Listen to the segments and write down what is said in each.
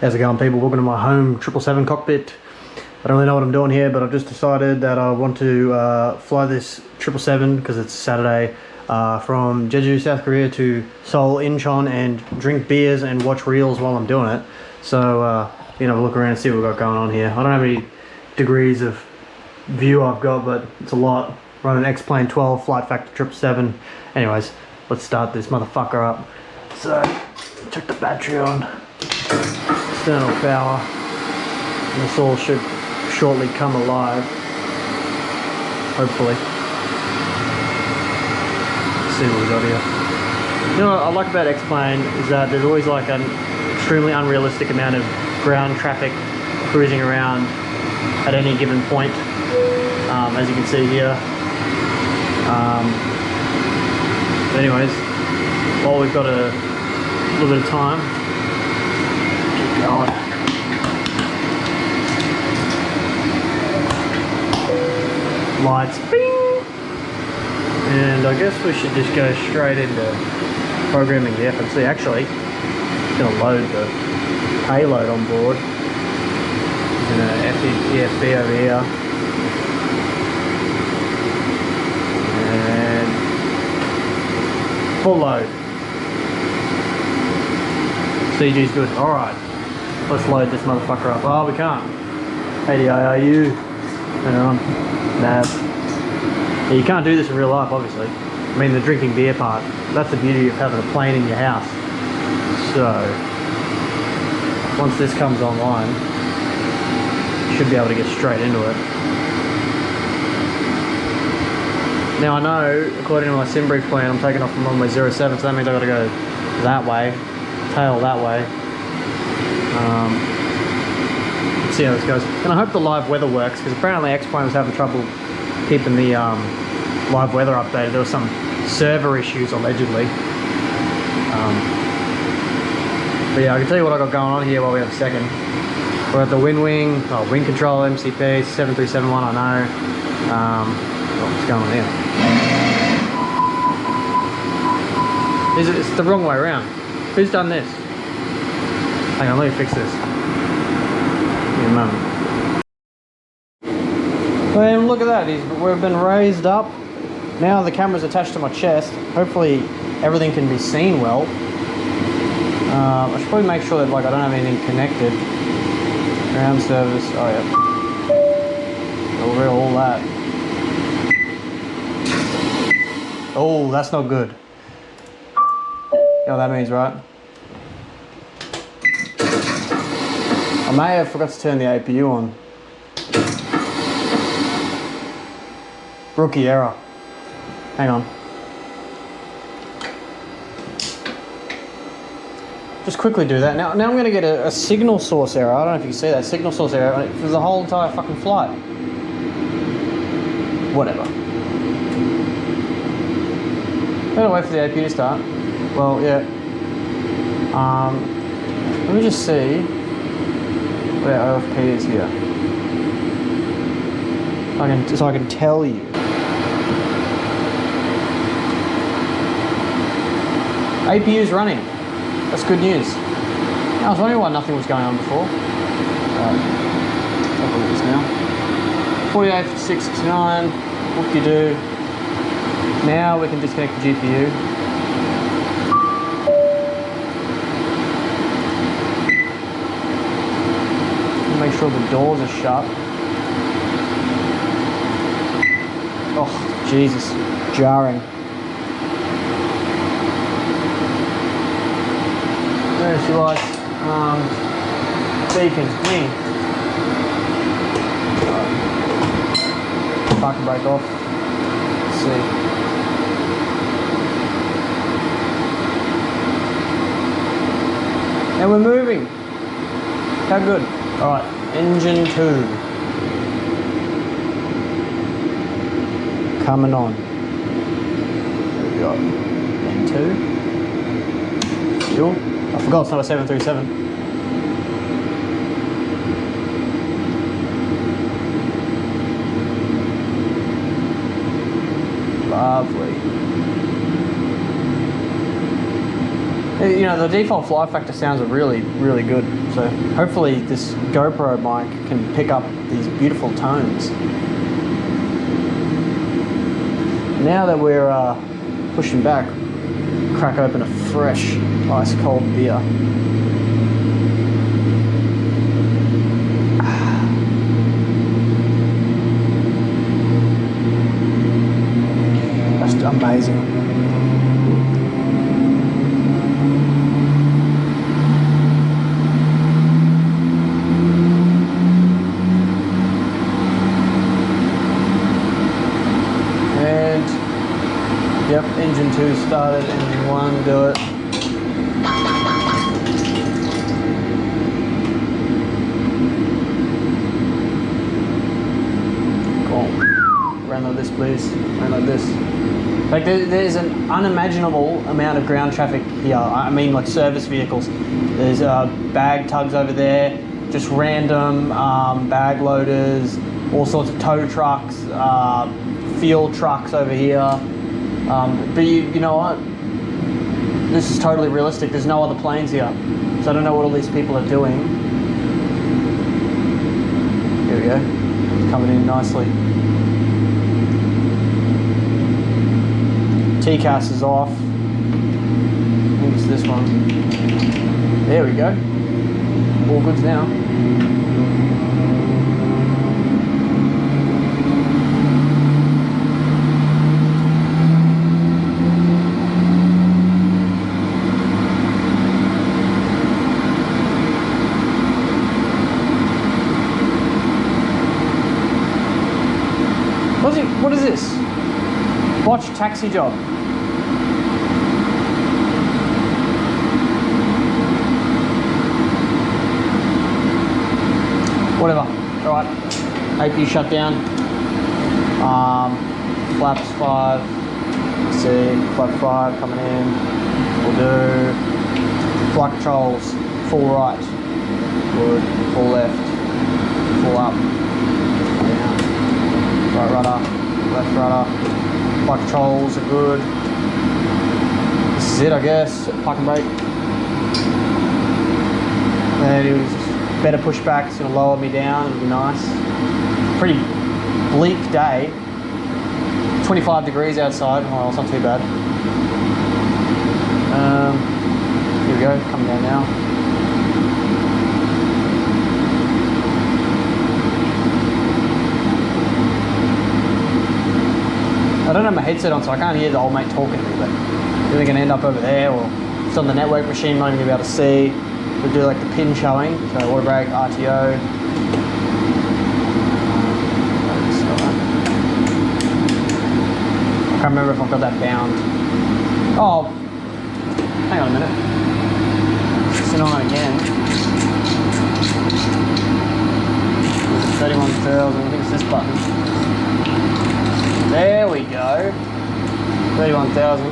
How's it going, people? Welcome to my home 777 cockpit. I don't really know what I'm doing here, but I've just decided that I want to fly this 777 because it's Saturday from Jeju, South Korea to Seoul, Incheon, and drink beers and watch reels while I'm doing it. So, you know, look around and see what we've got going on here. I don't know how many degrees of view I've got, but it's a lot. Running X-Plane 12, flight factor 777. Anyways, let's start this motherfucker up. So, check the battery on. External power. And this all should shortly come alive. Hopefully. Let's see what we got here. You know what I like about X-Plane is that there's always like an extremely unrealistic amount of ground traffic cruising around at any given point. As you can see here. But anyways, while we've got a little bit of time, keep going. Lights, bing! And I guess we should just go straight into programming the FMC. Actually, it's going to load the payload on board. There's an EFB over here. And full load. CG's good. Alright. Let's load this motherfucker up. Oh, we can't. ADIRU. Hang on. Nav. Yeah, you can't do this in real life, obviously. I mean, the drinking beer part. That's the beauty of having a plane in your house. So, once this comes online, you should be able to get straight into it. Now I know, according to my sim brief plan, I'm taking off from runway 07, so that means I've got to go that way, tail that way. Let's see how this goes. And I hope the live weather works, because apparently X-Plane was having trouble keeping the live weather updated. There were some server issues, allegedly. But yeah, I can tell you what I got going on here while we have a second. We're at the wing control, MCP, 7371, I know. What's going on here? It's the wrong way around. Who's done this? Hang on, let me fix this. Give me a moment. And look at that, we've been raised up. Now the camera's attached to my chest. Hopefully everything can be seen well. I should probably make sure that I don't have anything connected. Ground service, oh yeah. Over all that. Oh, that's not good. You know what that means, right? I may have forgot to turn the APU on. Rookie error. Hang on. Just quickly do that. Now I'm going to get a signal source error. I don't know if you can see that. Signal source error for the whole entire fucking flight. Whatever. I'm gonna wait for the APU to start. Well, yeah. Let me just see where OFP is here. So I can tell you. APU's running. That's good news. I was wondering why nothing was going on before. Let's have a look at this now. 48.669. Whoop-de-doo. Now we can disconnect the GPU. Make sure the doors are shut. Oh, Jesus, jarring. There's your lights. Beacons, me. Parking brake off. Let's see. And we're moving. How good. Alright, engine 2. Coming on. There we go. N2. Fuel. I forgot it's not a 737. Lovely. You know, the default fly factor sounds really, really good. So hopefully this GoPro mic can pick up these beautiful tones. Now that we're pushing back, crack open a fresh ice cold beer. Just amazing. Yep, engine 2 started, engine 1, do it. Cool. Run like this, please. Run like this. Like there's an unimaginable amount of ground traffic here. I mean, like service vehicles. There's bag tugs over there, just random bag loaders, all sorts of tow trucks, field trucks over here. But you know what? This is totally realistic. There's no other planes here. So I don't know what all these people are doing. Here we go. Coming in nicely. TCAS is off. I think it's this one. There we go. All goods now. What is this? Watch taxi job. Whatever. Alright. AP shut down. Flaps 5. Let's see. Flap 5 coming in. We'll do flight controls. Full right. Good. Full left. Full up. Right rudder, left rudder, flight controls are good. This is it, I guess. Park and brake. And it was better pushback. It's going to lower me down. It'll be nice. Pretty bleak day. 25 degrees outside. Oh, it's not too bad. Here we go. Coming down now. I don't have my headset on, so I can't hear the old mate talking to me, but either we're going to end up over there, or it's on the network machine, not even going to be able to see. We'll do like the pin showing, so auto brake, RTO. I can't remember if I've got that bound. Oh, hang on a minute. Sit on it again. 31,000, I think it's this button. There we go. 31,000.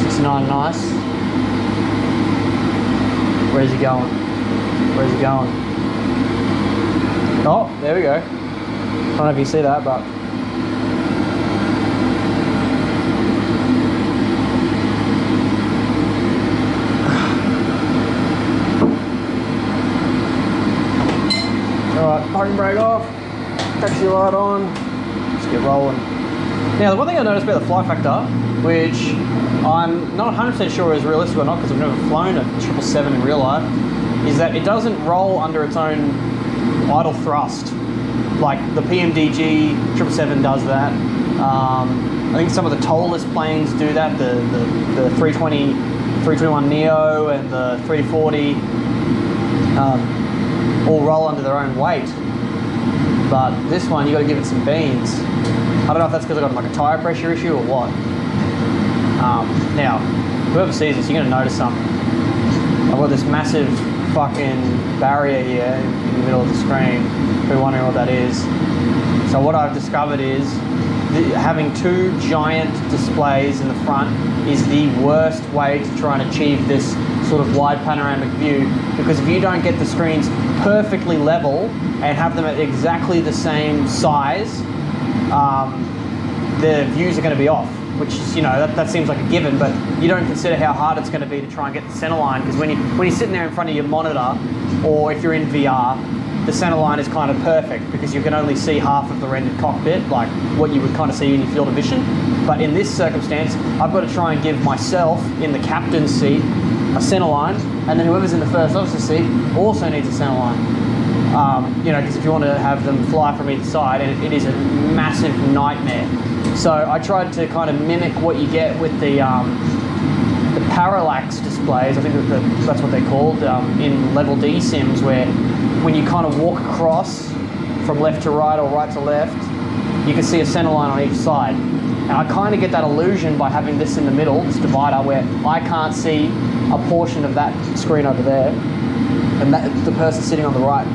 69, nice. Where's he going? Where's he going? Oh, there we go. I don't know if you see that, but alright, parking brake off, taxi light on. Get rolling. Now, the one thing I noticed about the fly factor, which I'm not 100% sure is realistic or not because I've never flown a 777 in real life, is that it doesn't roll under its own idle thrust. Like the PMDG 777 does that. I think some of the tolless planes do that. The 320, 321 Neo and the 340 all roll under their own weight. But this one, you got to give it some beans. I don't know if that's because I got like a tire pressure issue or what. Now, whoever sees this, you're going to notice something. I've got this massive fucking barrier here in the middle of the screen. If you're wondering what that is. So what I've discovered is having two giant displays in the front is the worst way to try and achieve this sort of wide panoramic view, because if you don't get the screens perfectly level and have them at exactly the same size, the views are going to be off. which is, you know, that seems like a given, but you don't consider how hard it's going to be to try and get the center line, because when you're sitting there in front of your monitor, or if you're in VR, the center line is kind of perfect because you can only see half of the rendered cockpit, like what you would kind of see in your field of vision. But in this circumstance, I've got to try and give myself in the captain's seat a center line, and then whoever's in the first officer seat also needs a center line. You know, because if you want to have them fly from either side, it is a massive nightmare. So I tried to kind of mimic what you get with the parallax displays. I think that's what they're called in level D sims, where when you kind of walk across from left to right or right to left, you can see a center line on each side. And I kind of get that illusion by having this in the middle, this divider, where I can't see a portion of that screen over there, and the person sitting on the right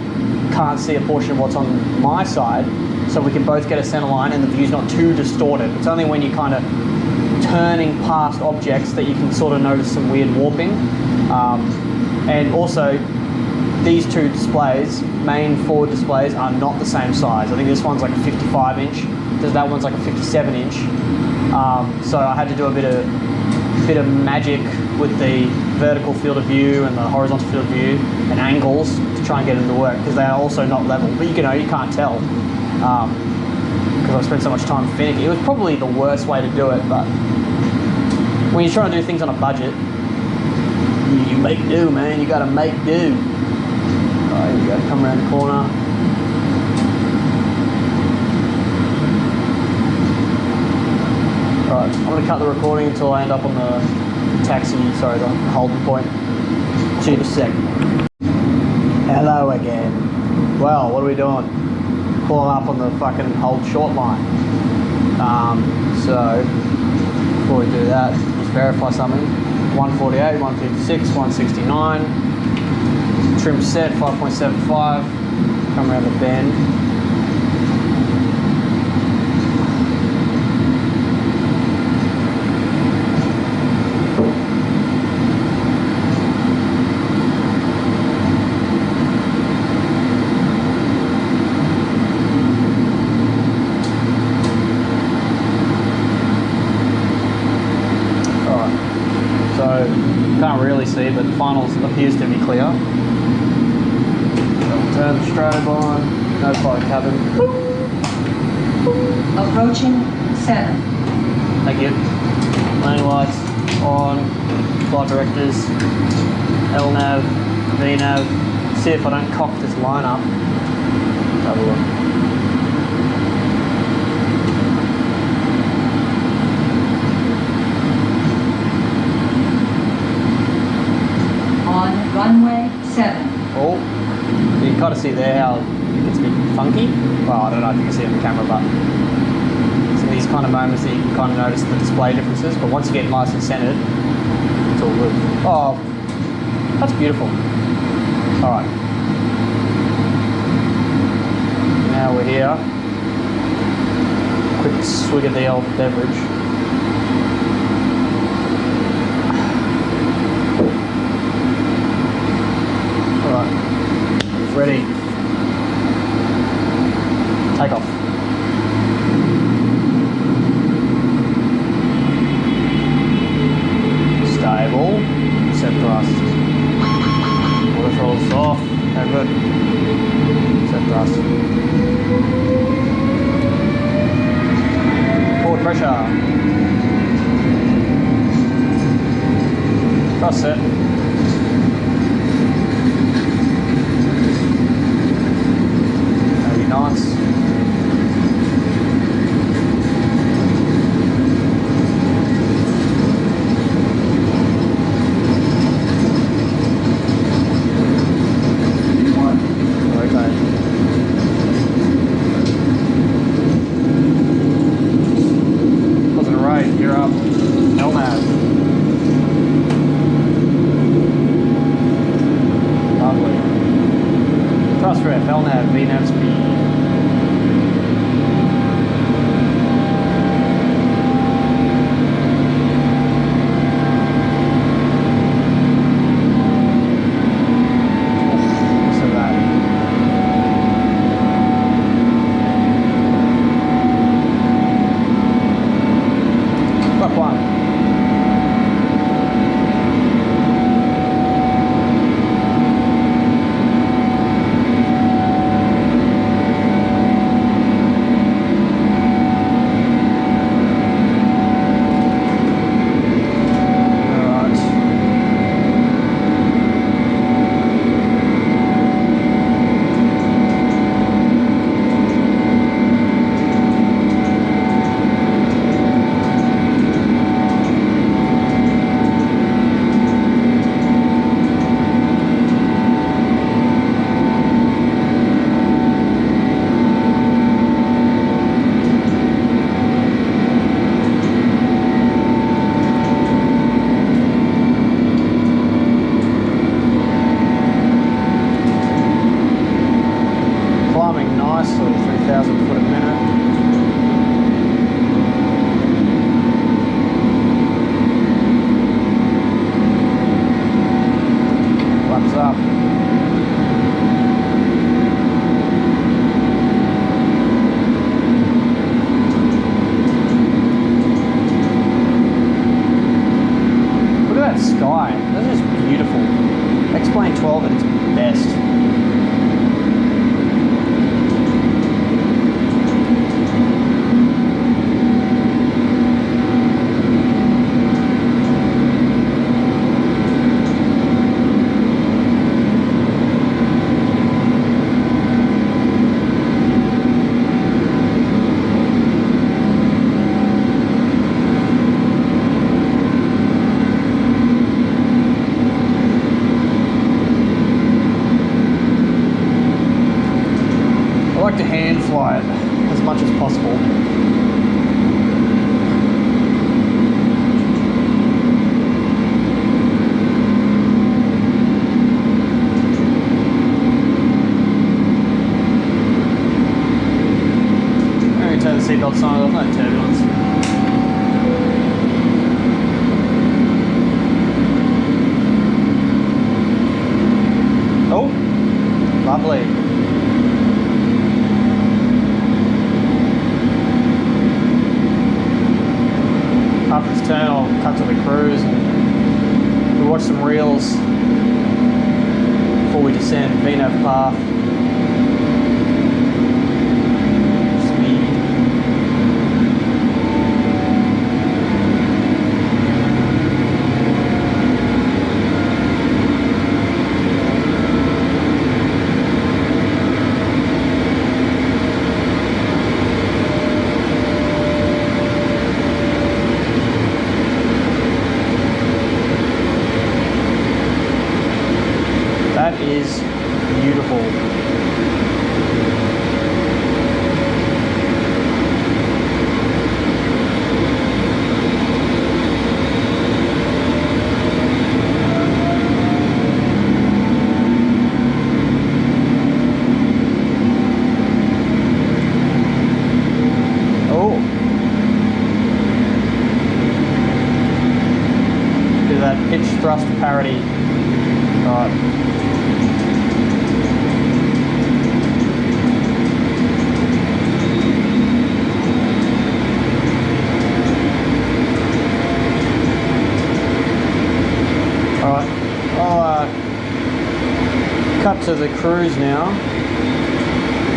can't see a portion of what's on my side, so we can both get a center line and the view's not too distorted. It's only when you're kind of turning past objects that you can sort of notice some weird warping. And also, these two displays, main forward displays, are not the same size. I think this one's like a 55 inch, that one's like a 57 inch. So I had to do a bit of magic with the vertical field of view and the horizontal field of view and angles to try and get them to work, because they are also not level. But you can't tell, because I spent so much time finicking. It was probably the worst way to do it, but when you're trying to do things on a budget, you make do, man. You gotta make do. Alright, here we go, come around the corner. Alright, I'm going to cut the recording until I end up on the the holding point. See you in a sec. Hello again. Well, what are we doing? Pulling up on the fucking hold short line. So, before we do that, let's verify something. 148, 156, 169. Trim set 5.75. Come around the bend. Can't really see, but the finals appears to be clear. Turn the strobe on, notify the cabin. Approaching 7. Thank you. Landing lights on, flight directors, LNAV, VNAV. See if I don't cock this line up. Have a look. Runway 7. Oh, you can kind of see there how it gets a bit funky. Well, I don't know if you can see it on the camera, but it's in these kind of moments that you can kind of notice the display differences. But once you get nice and centered, it's all good. Oh, that's beautiful. All right. Now we're here. Quick swig of the old beverage. Ready. Take off. Stable. Set thrust. Water throttle's off. Very good. Set thrust. Forward pressure. Thrust set. Nice. Wasn't right, you're up. LNAV. Lovely. Thrust ref, LNAV, VNAV speed. best. I like to hand fly it as much as possible. I'm going to turn the seatbelt sign off, no turbulence. Oh, lovely. After this turn, I'll cut to the cruise and we'll watch some reels before we descend VNAV path. Speed. That is beautiful. Oh. Do that pitch thrust parity. Right. Alright, I'll cut to the cruise now.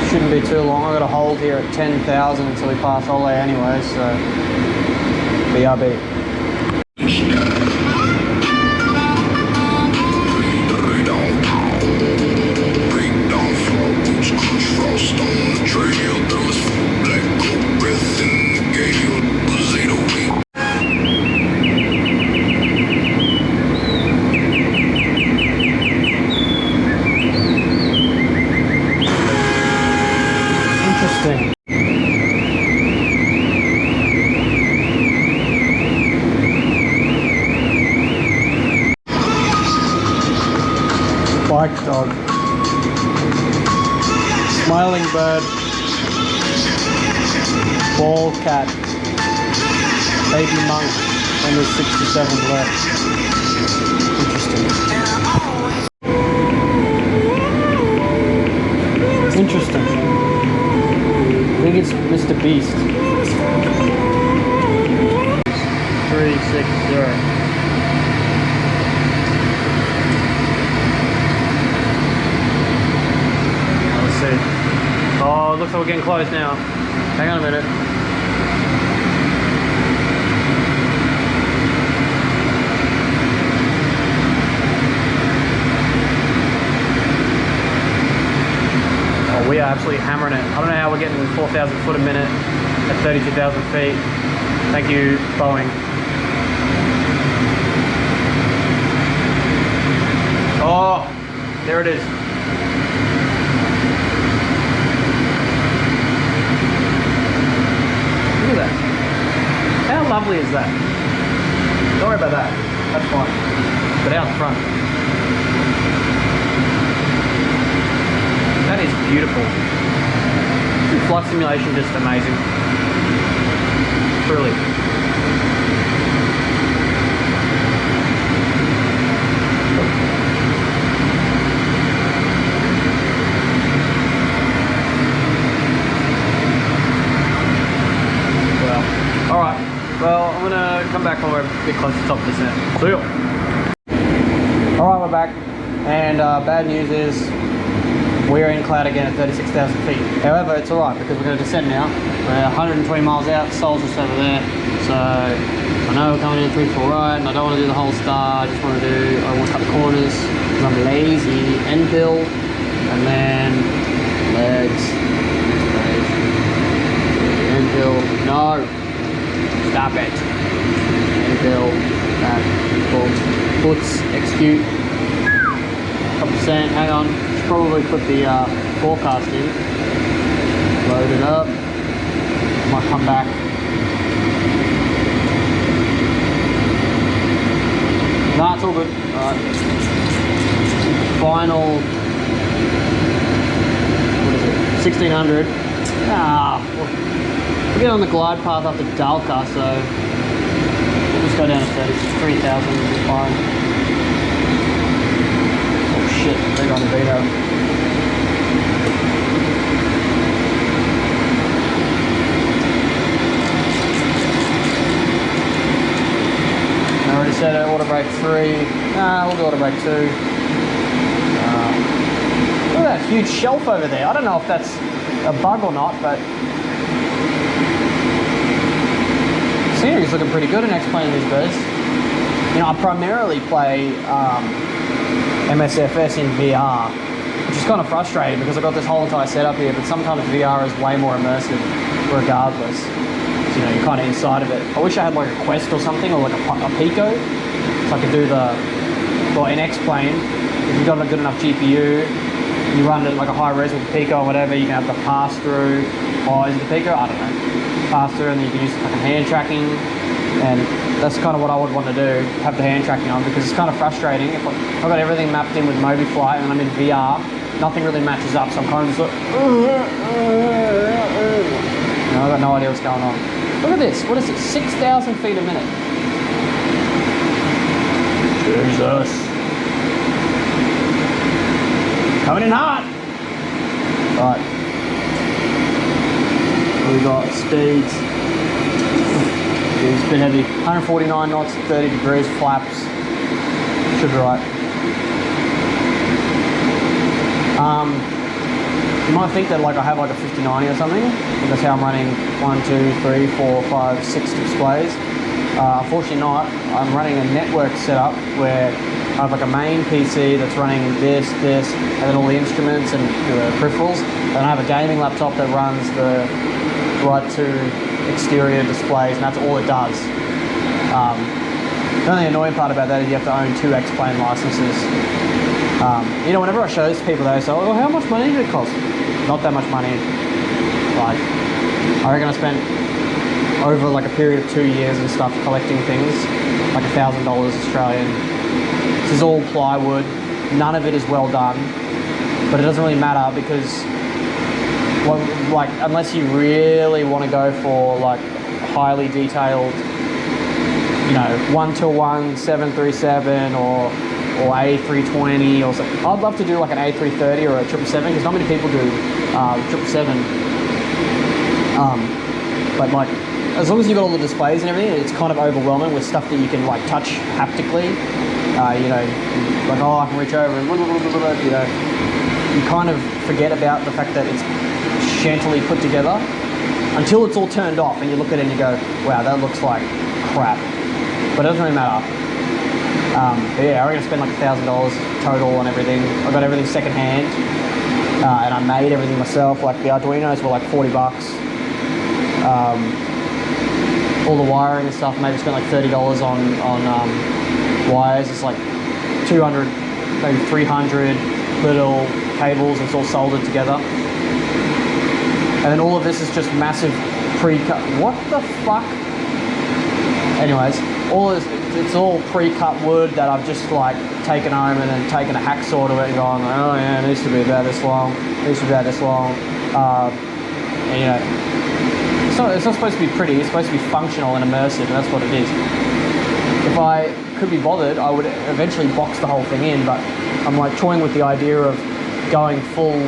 Shouldn't be too long. I've got to hold here at 10,000 until we pass Ole anyway, so BRB. Interesting. Bike dog. Smiling bird. Ball cat. Baby monk. And there's 67 left. Interesting. Interesting. I think it's Mr. Beast. 360. Let's see. Oh, it looks like we're getting close now. Hang on a minute. We are absolutely hammering it. I don't know how we're getting 4,000 foot a minute at 32,000 feet. Thank you, Boeing. Oh, there it is. Look at that. How lovely is that? Don't worry about that. That's fine. But out front. That is beautiful. Flight simulation just amazing. Truly. Well, alright. Well, I'm gonna come back when we're a bit close to the top of the descent. See ya. Alright, we're back. And bad news is we're in cloud again at 36,000 feet. However, it's alright because we're going to descend now. We're 120 miles out, Sol's just over there. So I know we're coming in 3-4 right, and I don't want to do the whole star. I just want to cut the corners because I'm lazy. End hill, and then legs. End hill. No. Stop it. End hill. Back. Puts. Execute. Couple percent. Hang on. Should probably put the forecast in. Load it up. Might come back. Nah, it's all good. Alright. Final, what is it? 1600. We'll get on the glide path up to Dalka, so we'll just go down to 33,000 and be fine. Oh shit, they're on the Vito. I already said auto brake 3. Nah, we'll do auto brake 2. Look at that huge shelf over there. I don't know if that's a bug or not, but scenery's looking pretty good in X-Plane these days. You know, I primarily play MSFS in VR, which is kind of frustrating because I've got this whole entire setup here, but sometimes VR is way more immersive regardless. You know, you're kind of inside of it. I wish I had like a Quest or something, or like a Pico, so I could do well, in X-Plane, if you've got a good enough GPU, you run it like a high res with the Pico or whatever, you can have the pass-through, or is it the Pico? I don't know. Pass-through, and then you can use fucking hand tracking, and that's kind of what I would want to do, have the hand tracking on, because it's kind of frustrating. If I've got everything mapped in with MobiFlight and I'm in VR, nothing really matches up, so I'm kind of just like, I've got no idea what's going on. Look at this, what is it, 6,000 feet a minute? Jesus. Coming in hot! Right. We got speeds. It's a bit heavy. 149 knots, 30 degrees, flaps. Should be right. You might think that like I have like a 5090 or something, and that's how I'm running 1, 2, 3, 4, 5, 6 displays. Unfortunately not. I'm running a network setup where I have like a main PC that's running this, and then all the instruments and the peripherals. And I have a gaming laptop that runs the right to exterior displays, and that's all it does. The only annoying part about that is you have to own 2 X-Plane licenses. You know, whenever I show this to people, they say, "Oh, how much money did it cost?" Not that much money. Like, I reckon I spent over like a period of 2 years and stuff collecting things, like $1,000 Australian. This is all plywood. None of it is well done, but it doesn't really matter because, well, like, unless you really want to go for like highly detailed, you know, 1-to-1 737 or A320 or something. I'd love to do like an A330 or a 777 because not many people do 777. But like, as long as you've got all the displays and everything, it's kind of overwhelming with stuff that you can like touch haptically. You know, like, oh, I can reach over and you know, you kind of forget about the fact that it's shantily put together until it's all turned off and you look at it and you go, wow, that looks like crap. But it doesn't really matter. But yeah, I'm going to spend like $1,000 total on everything. I got everything second hand, and I made everything myself. Like the Arduinos were like 40 bucks. All the wiring and stuff, maybe spent like $30 on wires. It's like 200, maybe 300 little cables. It's all soldered together. And then all of this is just massive pre-cut. What the fuck? Anyways, all this, it's all pre-cut wood that I've just like taken home and then taken a hacksaw to it and gone, oh yeah, it needs to be about this long, it needs to be about this long. And, you know, it's not supposed to be pretty, it's supposed to be functional and immersive, and that's what it is. If I could be bothered, I would eventually box the whole thing in, but I'm like toying with the idea of going full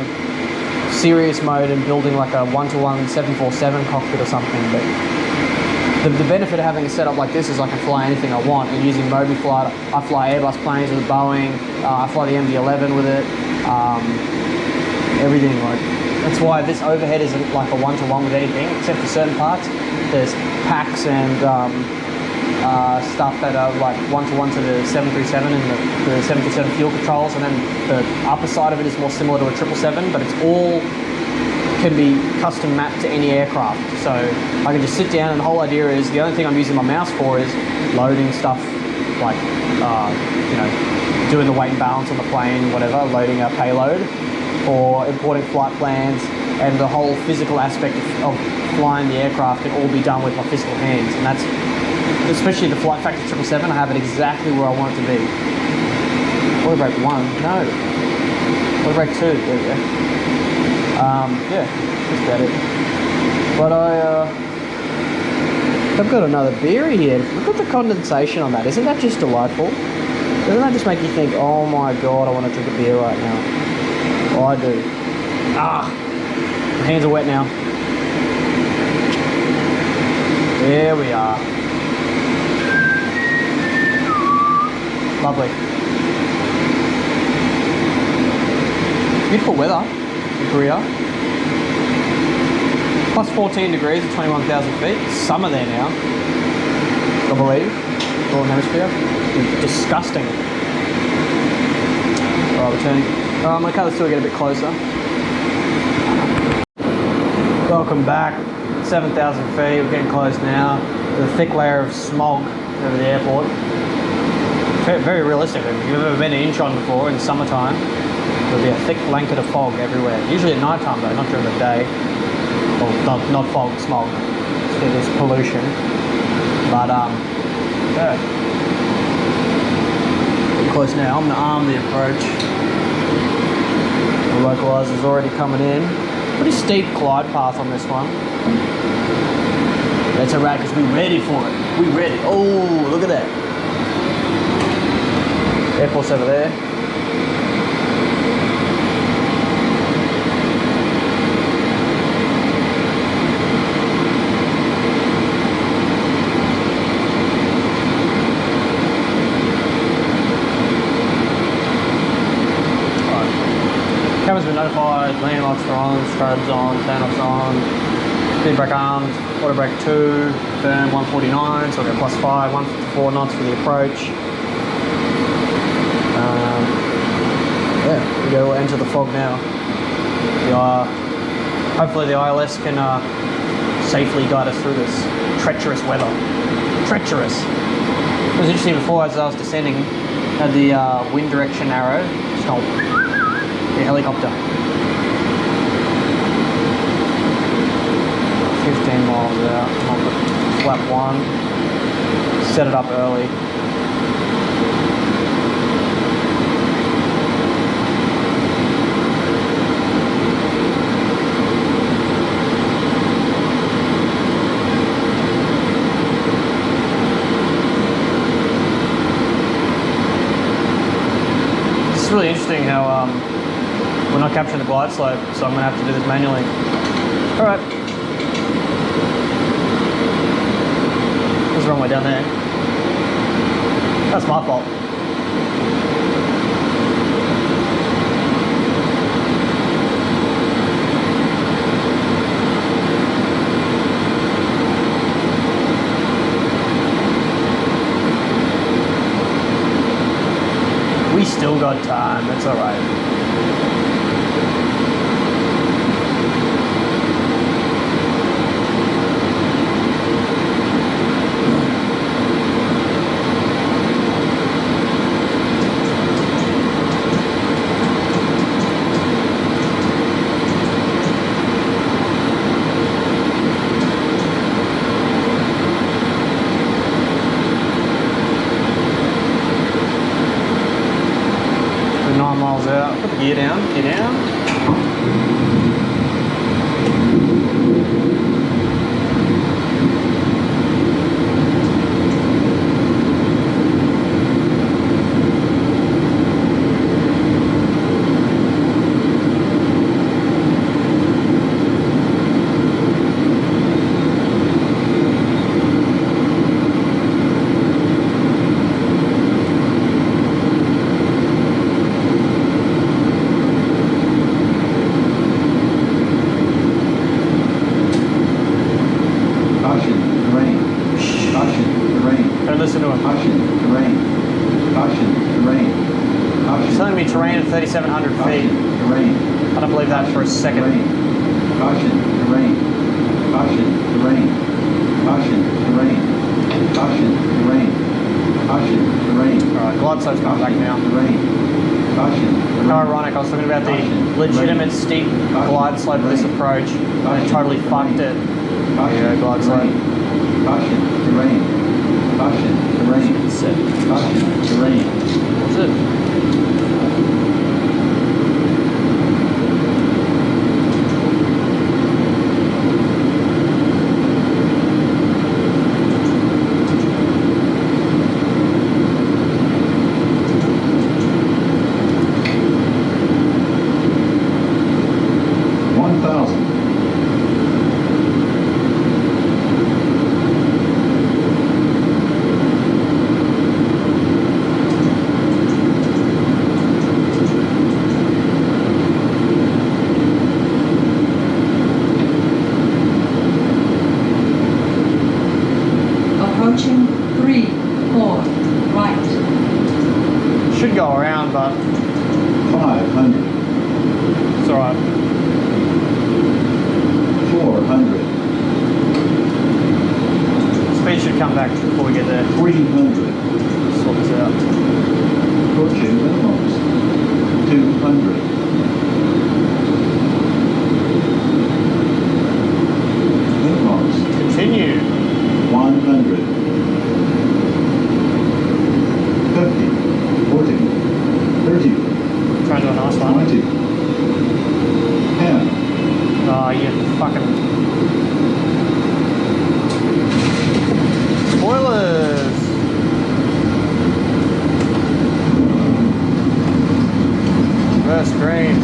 serious mode and building like a 1-to-1 747 cockpit or something, but The benefit of having a setup like this is I can fly anything I want, and using MobiFlight, I fly Airbus planes with Boeing, I fly the MD-11 with it, everything. Like, that's why this overhead isn't like a one-to-one with anything, except for certain parts. There's packs and stuff that are like one-to-one to the 737 and the 737 fuel controls, and then the upper side of it is more similar to a 777, but it's all can be custom mapped to any aircraft. So I can just sit down, and the whole idea is the only thing I'm using my mouse for is loading stuff, like you know, doing the weight and balance on the plane, whatever, loading a payload, or importing flight plans, and the whole physical aspect of flying the aircraft can all be done with my physical hands. And that's, especially the Flight Factor 777, I have it exactly where I want it to be. Order brake 1, no. Order brake 2, there we go. Yeah, that's about it. But I've got another beery here. Look at the condensation on that. Isn't that just delightful? Doesn't that just make you think, oh my god, I want to drink a beer right now? Well, I do. My hands are wet now. There we are. Lovely. Beautiful weather in Korea. Plus 14 degrees at 21,000 feet. Summer there now, I believe. Northern Hemisphere. Disgusting. Alright, we're turning. I'm going to cut this till we get a bit closer. Welcome back. 7,000 feet. We're getting close now. There's a thick layer of smog over the airport. Very realistic. If you've ever been to Incheon before in summertime, there'll be a thick blanket of fog everywhere. Usually at night time though, not during the day. Well, not fog, smog. So there's pollution. But yeah. We're close now. I'm going to arm the approach. The localizer's already coming in. Pretty steep glide path on this one. That's alright because we're ready for it. We're ready. Oh, look at that. Airport's over there. Camera's been notified, landing lights are on, strobes on, turn-offs on, speed brake armed, auto brake 2, firm 149, so we'll go +5, 154 knots for the approach. Yeah, we'll enter the fog now. Hopefully the ILS can safely guide us through this treacherous weather. Treacherous. It was interesting before as I was descending, had the wind direction arrow, stop. The helicopter. 15 miles out. I'm on the flap 1. Set it up early. It's really interesting how we're not capturing the glide slope, so I'm going to have to do this manually. Alright. There's the wrong way down there. That's my fault. We still got time, that's alright. Miles out. leave that for a second. Caution, terrain. Caution, terrain. Caution, terrain. Caution, terrain. Caution, terrain. Alright, glide slope's coming back now. Terrain. Caution, terrain. How ironic, I was talking about the legitimate steep glide slope of this approach and I totally fucked it. There you go, glide slope. Caution, terrain. Caution, terrain. Set. Caution, terrain. That's it. Approaching 3, 4, right. Should go around, but 500. it's alright. 400. Speed should come back before we get there. 300. Sort this out. Approaching minimums. 200. Minimums. Continue. 100. 50. 40. 30. Trying to do a nice one. 20. 10. Oh, you fucking... Spoilers! Reverse green.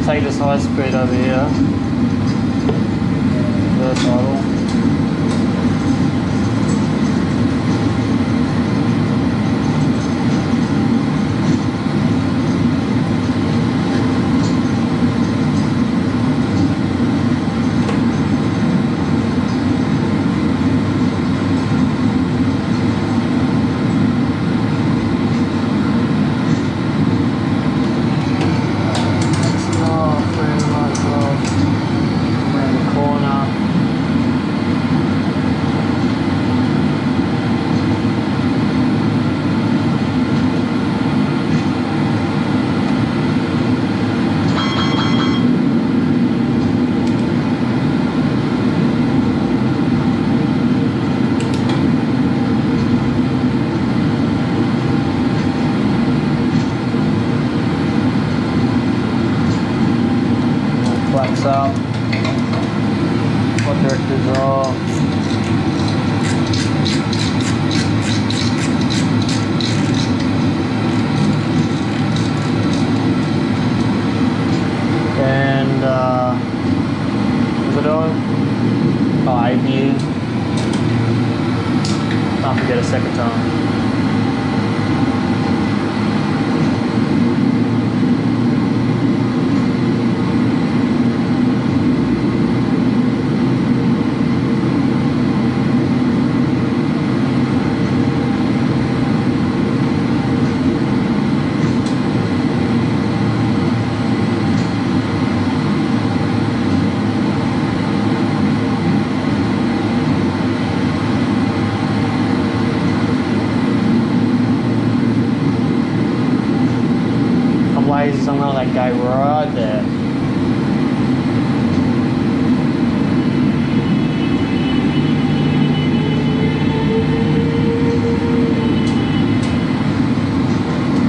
Take this high speed over here. Reverse idle. Around the corner. Flaps up. What directors are? And what's it doing? Oh, A view. Can't forget a second time. Lazy, so I'm gonna let go right there.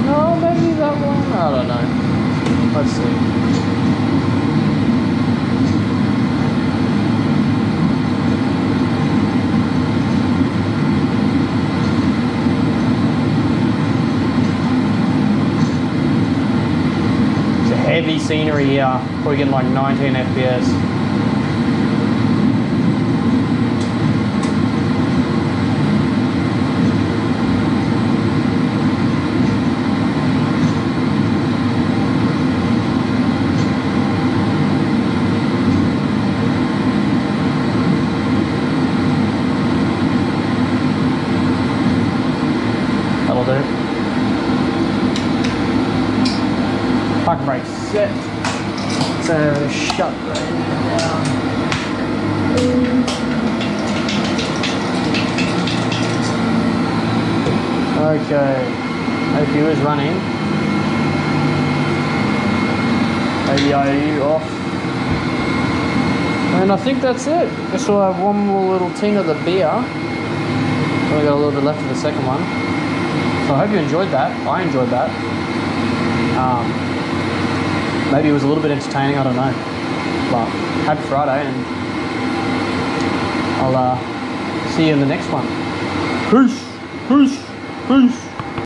No, maybe that one. I don't know. Let's see. Heavy scenery here, probably getting like 19 FPS. Parking brake set. So shut that down. Okay, APU is running. ADIU off. And I think that's it. Guess we'll have one more little tin of the beer. Only got a little bit left of the second one. So I hope you enjoyed that. I enjoyed that. Maybe it was a little bit entertaining, I don't know. But happy Friday, and I'll see you in the next one. Peace, peace, peace.